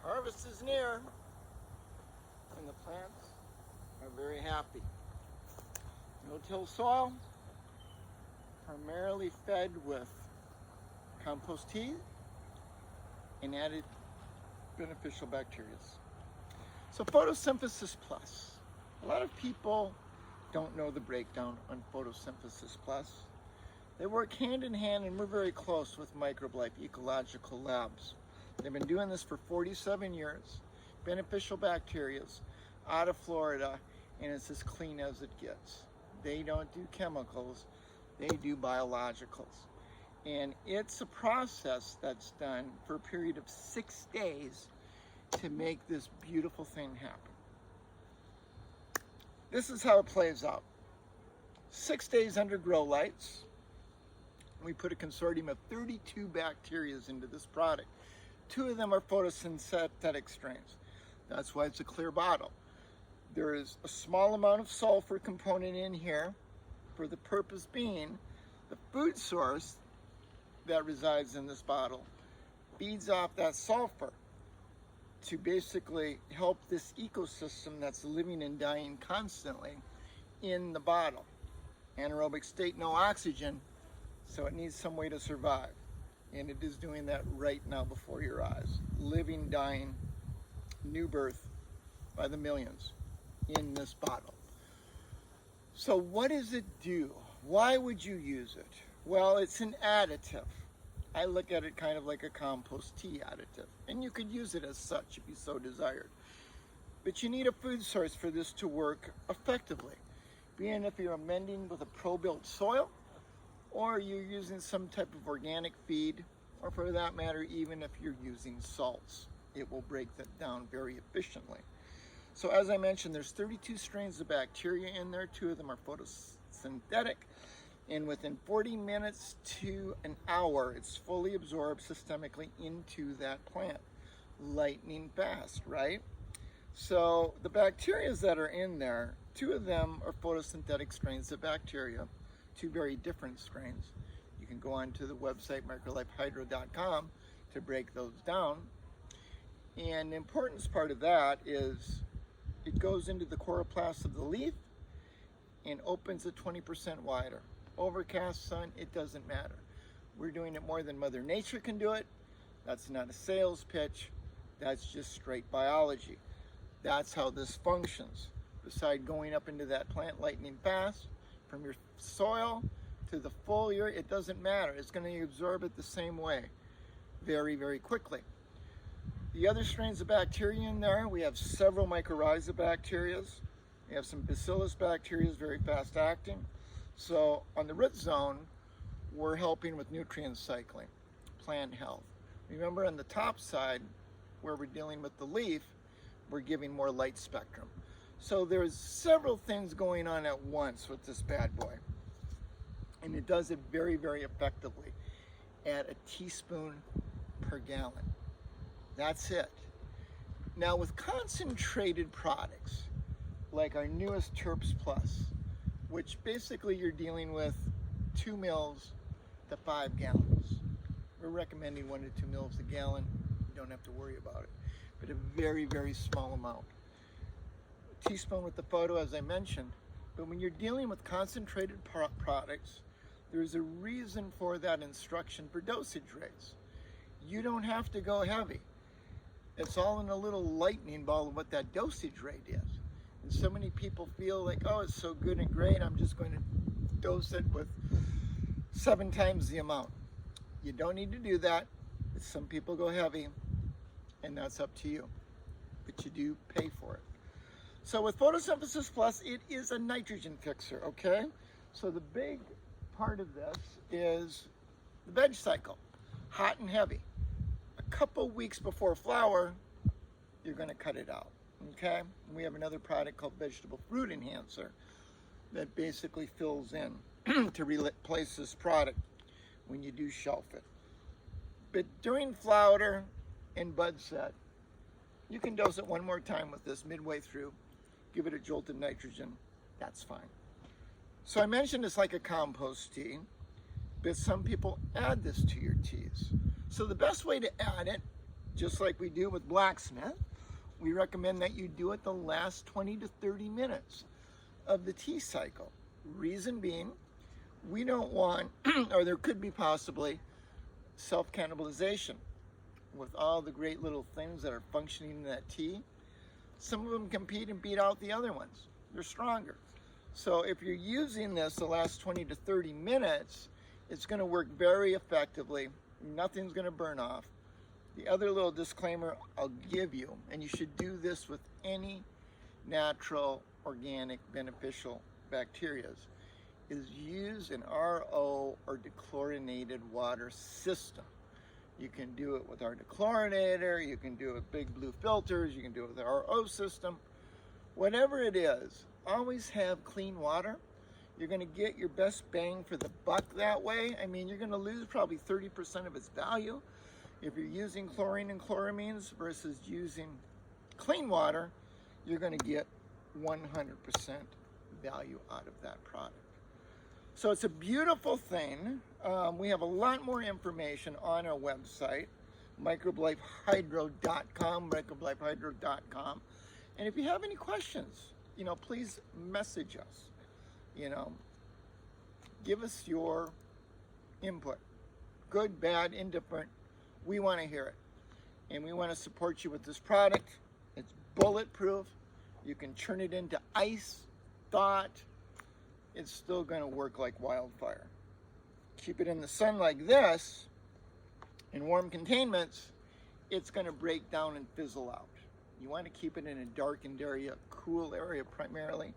Harvest is near, and the plants are very happy. No-till soil, primarily fed with compost tea and added beneficial bacteria. So photosynthesis plus. A lot of people don't know the breakdown on photosynthesis plus. They work hand in hand and we're very close with Microbe Life Ecological Labs. They've been doing this for 47 years. Beneficial bacteria out of Florida, and it's as clean as it gets. They don't do chemicals, they do biologicals. And it's a process that's done for a period of 6 days to make this beautiful thing happen. This is how it plays out. 6 days under grow lights. We put a consortium of 32 bacteria into this product. 2 of them are photosynthetic strains. That's why it's a clear bottle. There is a small amount of sulfur component in here for the purpose being the food source that resides in this bottle feeds off that sulfur to basically help this ecosystem that's living and dying constantly in the bottle. Anaerobic state, no oxygen, so it needs some way to survive. And it is doing that right now before your eyes. Living, dying, new birth by the millions in this bottle. So what does it do? Why would you use it? Well, it's an additive. I look at it kind of like a compost tea additive. And you could use it as such if you so desired. But you need a food source for this to work effectively. Being if you're amending with a pro-built soil, or you're using some type of organic feed, or for that matter, even if you're using salts, it will break that down very efficiently. So as I mentioned, there's 32 strains of bacteria in there. 2 of them are photosynthetic. And within 40 minutes to an hour, it's fully absorbed systemically into that plant. Lightning fast, right? So the bacteria that are in there, 2 of them are photosynthetic strains of bacteria. 2 very different strains. You can go onto the website microlifehydro.com to break those down. And the importance part of that is it goes into the chloroplast of the leaf and opens it 20% wider. Overcast, sun, it doesn't matter. We're doing it more than Mother Nature can do it. That's not a sales pitch. That's just straight biology. That's how this functions. Beside going up into that plant lightning fast, from your soil to the foliar, it doesn't matter. It's going to absorb it the same way, very, very quickly. The other strains of bacteria in there, we have several mycorrhiza bacteria. We have some bacillus bacteria, very fast acting. So on the root zone, we're helping with nutrient cycling, plant health. Remember on the top side, where we're dealing with the leaf, we're giving more light spectrum. So there's several things going on at once with this bad boy. And it does it very, very effectively at a teaspoon per gallon. That's it. Now with concentrated products, like our newest Terps Plus, which basically you're dealing with 2 mils to 5 gallons. We're recommending 1 to 2 mils a gallon. You don't have to worry about it. But a very, very small amount. Teaspoon with the photo, as I mentioned. But when you're dealing with concentrated products, there's a reason for that instruction for dosage rates. You don't have to go heavy. It's all in a little lightning ball of what that dosage rate is. And so many people feel like, oh, it's so good and great, I'm just going to dose it with 7 times the amount. You don't need to do that. Some people go heavy, and that's up to you. But you do pay for it. So with Photosynthesis Plus, it is a nitrogen fixer, okay? So the big part of this is the veg cycle, hot and heavy. A couple weeks before flower, you're gonna cut it out, okay? And we have another product called Vegetable Fruit Enhancer that basically fills in to replace this product when you do shelf it. But during flower and bud set, you can dose it 1 more time with this midway through. Give it a jolt of nitrogen, that's fine. So I mentioned it's like a compost tea, but some people add this to your teas. So the best way to add it just like we do with blacksmith, we recommend that you do it the last 20 to 30 minutes of the tea cycle. Reason being, we don't want, or there could be possibly, self-cannibalization. With all the great little things that are functioning in that tea, some of them compete and beat out the other ones. They're stronger. So if you're using this the last 20 to 30 minutes, it's going to work very effectively. Nothing's going to burn off. The other little disclaimer I'll give you, and you should do this with any natural, organic, beneficial bacteria, is use an RO or dechlorinated water system. You can do it with our dechlorinator, you can do it with big blue filters, you can do it with our RO system. Whatever it is, always have clean water. You're going to get your best bang for the buck that way. I mean, you're going to lose probably 30% of its value. If you're using chlorine and chloramines versus using clean water, you're going to get 100% value out of that product. So it's a beautiful thing. We have a lot more information on our website, microbelifehydro.com, microbelifehydro.com. And if you have any questions, please message us. Give us your input, good, bad, indifferent. We want to hear it, and we want to support you with this product. It's bulletproof. You can turn it into ice, thawed. It's still going to work like wildfire. Keep it in the sun like this, in warm containments, it's going to break down and fizzle out. You want to keep it in a darkened area, cool area primarily,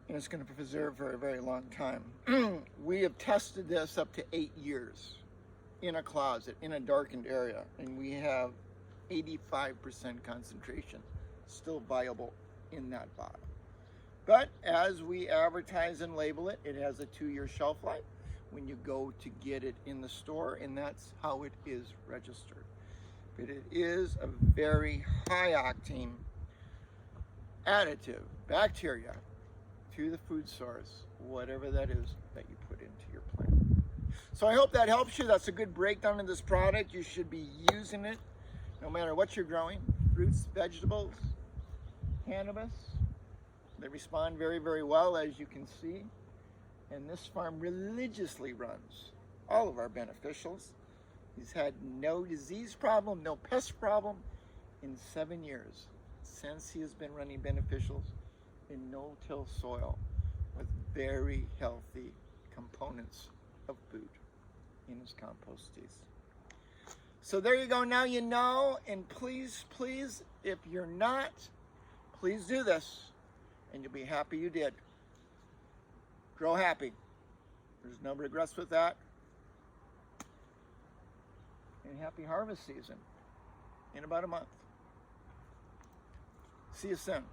and it's going to preserve for a very long time. We have tested this up to 8 years in a closet, in a darkened area, and we have 85% concentration still viable in that bottle. But as we advertise and label it, it has a 2-year shelf life when you go to get it in the store, and that's how it is registered. But it is a very high octane additive, bacteria, to the food source, whatever that is that you put into your plant. So I hope that helps you. That's a good breakdown of this product. You should be using it no matter what you're growing, fruits, vegetables, cannabis. They respond very, very well, as you can see. And this farm religiously runs all of our beneficials. He's had no disease problem, no pest problem in 7 years since he has been running beneficials in no-till soil with very healthy components of food in his compost teas. So there you go. Now you know. And please, please, if you're not, please do this. And you'll be happy you did. Grow happy. There's no regrets with that. And happy harvest season in about a month. See you soon.